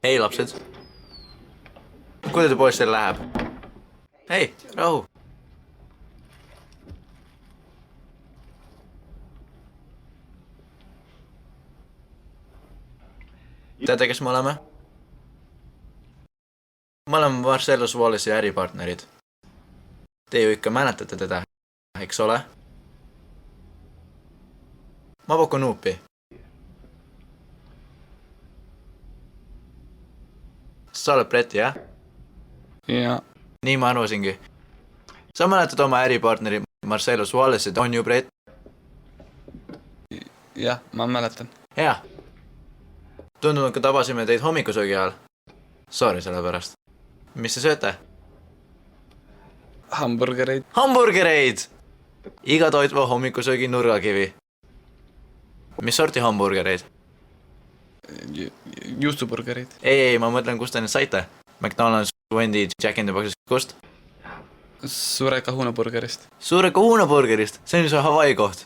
Hei lapsed. Kuidas poistel läheb? Hei, rahu. Teate, kes me oleme? Me oleme Marcellus Wallace'i äripartnerid. Te ju ikka mäletate teda, eks ole? Ma pakun uupi. Sa oled Brett, jah? Ja. Nii ma arvasingi. Sa mäletad oma äripartneri Marcellus Wallace'id, on ju Brett? Jah, ma mäletan. Hea. Tundub, et tabasime teid hommikusöögi ajal. Sorry selle pärast. Mis te sööte? Hamburgereid. Hamburgereid! Iga toitva hommikusöögi nurgakivi. Mis sorti hamburgereid? Juustuburgereid. Ei, ma mõtlen, kust te need saite. McDonald's, Wendy, Jack in the Box'ist, kust? Suure kahunaburgerist. Suure kahunaburgerist, see on see Hawaii koht.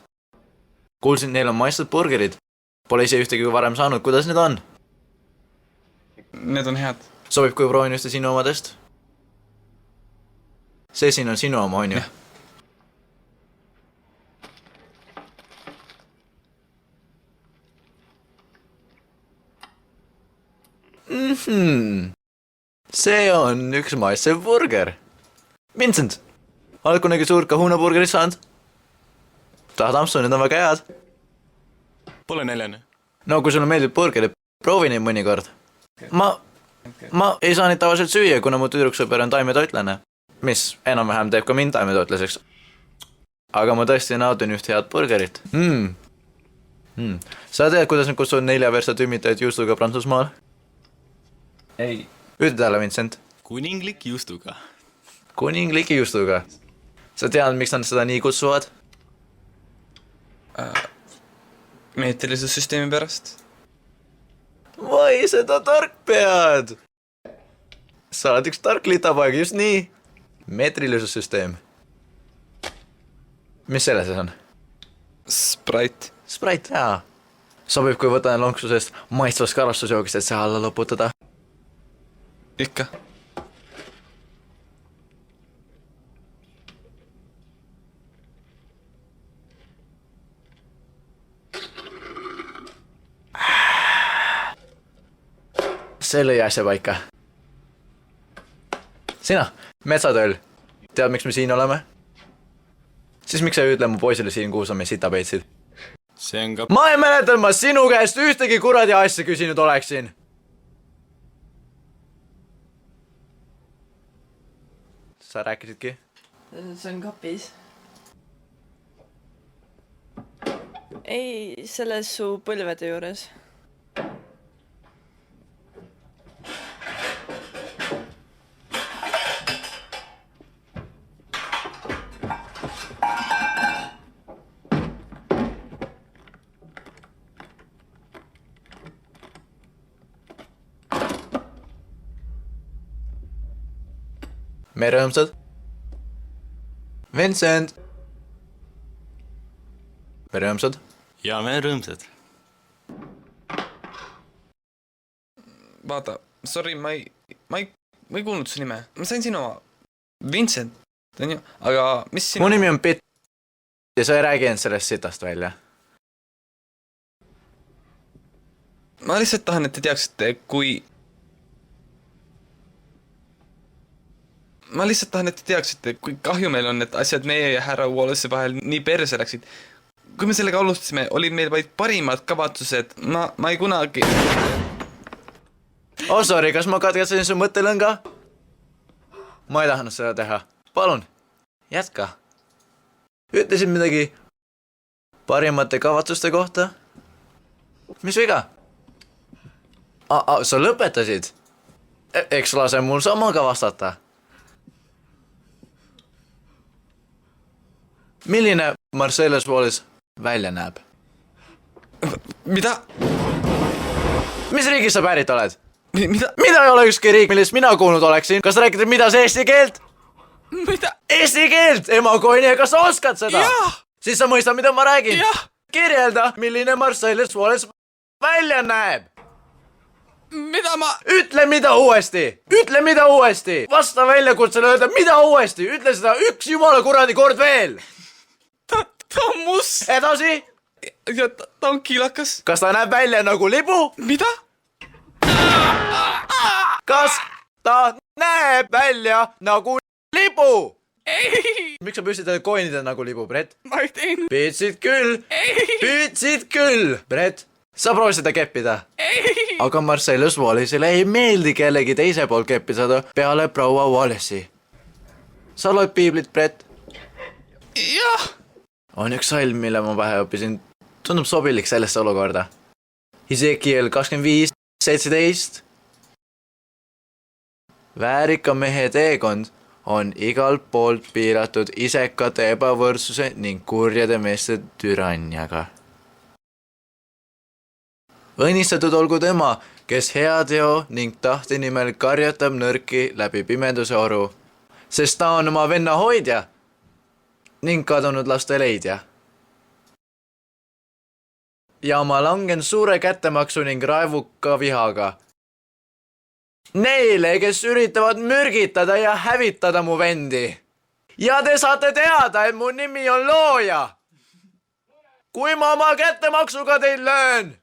Kuulsin, neil on maitstud burgerid. Pole ise ühtegi varem saanud, kuidas need on? Need on head. Sobib, kui proovin ühte sinu omadest? See siin on sinu oma, on ju? See on üks maitsev burger. Vincent, oled kunagi suurt kahunaburgerit saanud? Tahad ampsu, need on väga head. Pole näljane. No kui sulle meeldib burgerid, proovi neid mõnikord. Ma ei saa neid tavaliselt süüa, kuna mu tüdruksõber on taimetoitlane. Mis enam-vähem teeb ka mind taimetoitlaseks. Aga ma tõesti naudin üht head burgerit. Sa tead, kuidas nad kutsuvad 4 versa tümmitajaid juustuga Prantsusmaal? Ei. Ütle talle, Vincent. Kuninglik juustuga. Kuningliki juustuga. Sa tead, miks nad seda nii kutsuvad? Meetrilisuse pärast. Vai seda tark pead! Sa oled üks tark litapoeg, just nii. Meetrilisus-süsteem. Mis selles on? Sprite. Sprite, jaa. Sobib, kui võtan lonksusest maitsvast karastusjoogist, et see alla loputada. Ikka. See lõi asja paika. Sina, metsatööl. Tead, miks me siin oleme? Siis miks sa ei ütle mu poisile siin, kuhu sa me sita peitsid? See on ka... Ma ei mäleta, ma sinu käest ühtegi kuradi asja küsinud oleksin. Sa rääkisidki? See on kapis. Ei, selles su põlvede juures. Me rõõmsad? Vincent! Me rõõmsad? Ja me rõõmsad. Vaata, sorry, ma ei kuulnud su nime. Ma sain sinu oma. Vincent, on ju? Aga mis sinu... Mu nimi on Pitt ja sa ei räägi end sellest sitast välja. Ma lihtsalt tahan, et te teaksite, kui kahju meil on, et asjad meie ja härra Wallace'i vahel nii perse läksid. Kui me sellega alustasime, olid meil vaid parimad kavatsused. Ma ei kunagi... Oh, sorry, kas ma katkestasin su mõttelõnga? Ma ei tahtnud seda teha. Palun, jätka. Ütlesid midagi parimate kavatsuste kohta? Mis viga? Sa lõpetasid? Eks lase mul samaga vastata. Milline Marcellus Wallace välja näeb? Mida? Mis riigist sa pärit oled? Mida? Mida ei ole ükski riik, millest mina kuulnud oleksin? Kas räägid, mida see eesti keelt? Mida? Eesti keelt! Emakoine, kas sa oskad seda? Jah! Siis sa mõistad, mida ma räägin? Jah! Kirjelda, milline Marcellus Wallace välja näeb! mida ma... ütle mida uuesti! Ütle mida uuesti! Vasta väljakutsele öelda mida uuesti! Ütle seda üks jumala kuradi kord veel! Ta on must Edasi! ja ta on kiilakas. Kas ta näeb välja nagu libu? Mida? Kas ta näeb välja nagu libu? Ei, Miks sa püstitad koinide nagu libu, Brett? ma ei teinud. Püüdsid küll! Ei, Püüdsid küll! Brett, sa proovi seda keppida? ei. Aga Marcellus Wallace'ile ei meeldi kellegi teise poolt keppi saada peale proua Wallace'i. Sa loed piiblit, Brett? Jah. On üks salm, mille ma pähe õppisin. Tundub sobilik sellesse olukorda. Ezekiel 25:17. Väärika mehe teekond on igalt poolt piiratud isekate ebavõrdsuse ning kurjade meeste türanniaga. Õnnistatud olgu tema, kes heateo ning tahte nimel karjatab nõrki läbi pimeduse oru, sest ta on oma venna hoidja ning kadunud laste leidja. Ja ma langen suure kättemaksu ning raevuka vihaga neile, kes üritavad mürgitada ja hävitada mu vendi. Ja te saate teada, et mu nimi on looja. Kui ma oma kättemaksuga teid löön.